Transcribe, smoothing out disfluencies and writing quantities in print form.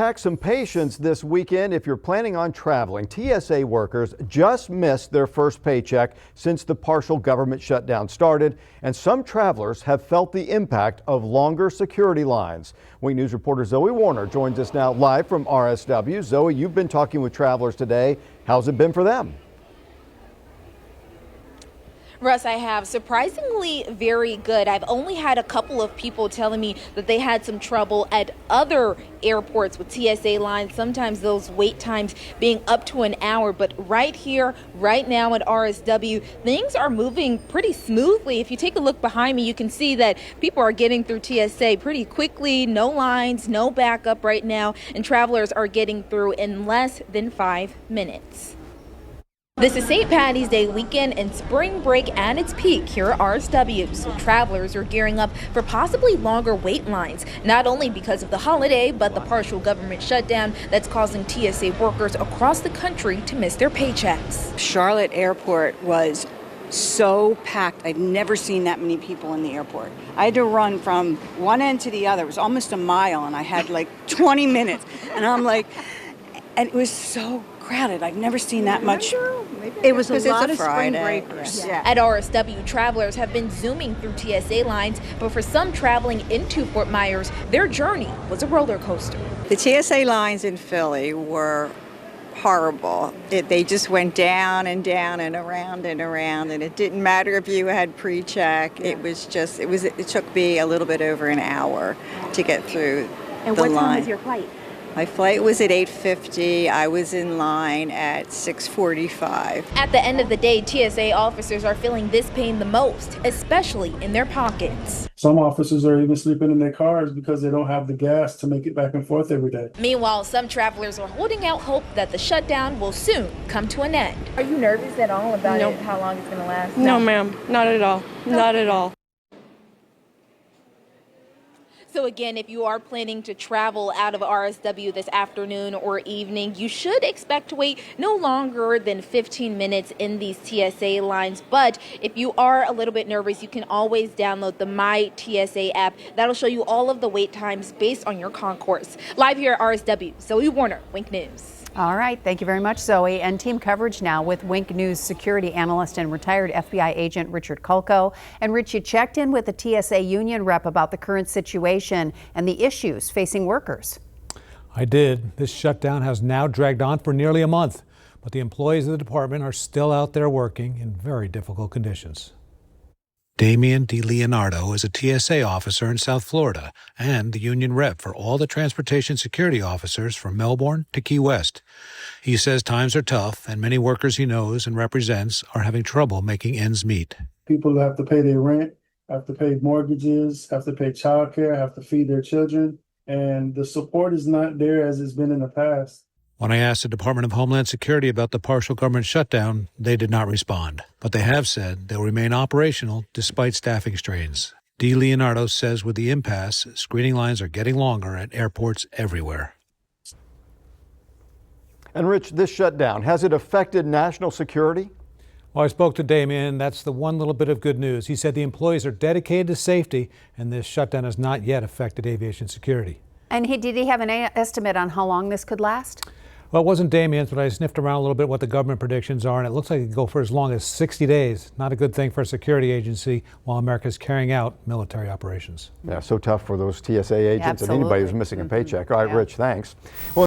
Pack some patience this weekend if you're planning on traveling. TSA workers just missed their first paycheck since the partial government shutdown started, and some travelers have felt the impact of longer security lines. Wink News reporter Zoe Warner joins us now live from RSW. Zoe, you've been talking with travelers today. How's it been for them? Russ, I have surprisingly very good. I've only had a couple of people telling me that they had some trouble at other airports with TSA lines, sometimes those wait times being up to an hour. But right here, right now at RSW, things are moving pretty smoothly. If you take a look behind me, you can see that people are getting through TSA pretty quickly. No lines, no backup right now, and travelers are getting through in less than 5 minutes. This is St. Patty's Day weekend and spring break at its peak here at RSW, so travelers are gearing up for possibly longer wait lines, not only because of the holiday, but the partial government shutdown that's causing TSA workers across the country to miss their paychecks. Charlotte Airport was so packed. I've never seen that many people in the airport. I had to run from one end to the other. It was almost a mile, and I had like 20 minutes, and I'm like, and it was so crowded. I've never seen that much. It was a lot of spring breakers. Yeah. At RSW, travelers have been zooming through TSA lines, but for some traveling into Fort Myers, their journey was a roller coaster. The TSA lines in Philly were horrible. They just went down and down and around, and it didn't matter if you had pre-check. It took me a little bit over an hour to get through and the line. And what time was your flight? My flight was at 8:50. I was in line at 6:45. At the end of the day, TSA officers are feeling this pain the most, especially in their pockets. Some officers are even sleeping in their cars because they don't have the gas to make it back and forth every day. Meanwhile, some travelers are holding out hope that the shutdown will soon come to an end. Are you nervous at all about it, how long it's going to last? No, ma'am. Not at all. Not at all. So again, if you are planning to travel out of RSW this afternoon or evening, you should expect to wait no longer than 15 minutes in these TSA lines. But if you are a little bit nervous, you can always download the My TSA app. That'll show you all of the wait times based on your concourse. Live here at RSW, Zoe Warner, Wink News. All right, thank you very much, Zoe. And team coverage now with Wink News security analyst and retired FBI agent Richard Kulko. And Rich, you checked in with the TSA union rep about the current situation and the issues facing workers. I did. This shutdown has now dragged on for nearly a month, but the employees of the department are still out there working in very difficult conditions. Damian DeLeonardo is a TSA officer in South Florida and the union rep for all the transportation security officers from Melbourne to Key West. He says times are tough and many workers he knows and represents are having trouble making ends meet. People have to pay their rent, have to pay mortgages, have to pay childcare, have to feed their children, and the support is not there as it's been in the past. When I asked the Department of Homeland Security about the partial government shutdown, they did not respond. But they have said they'll remain operational despite staffing strains. DeLeonardo says with the impasse, screening lines are getting longer at airports everywhere. And Rich, this shutdown, has it affected national security? Well, I spoke to Damian. That's the one little bit of good news. He said the employees are dedicated to safety, and this shutdown has not yet affected aviation security. And did he have an estimate on how long this could last? Well, it wasn't Damian's, but I sniffed around a little bit what the government predictions are, and it looks like it could go for as long as 60 days. Not a good thing for a security agency while America's carrying out military operations. Yeah, so tough for those TSA agents and anybody who's missing a paycheck. All right, Rich, thanks. Well,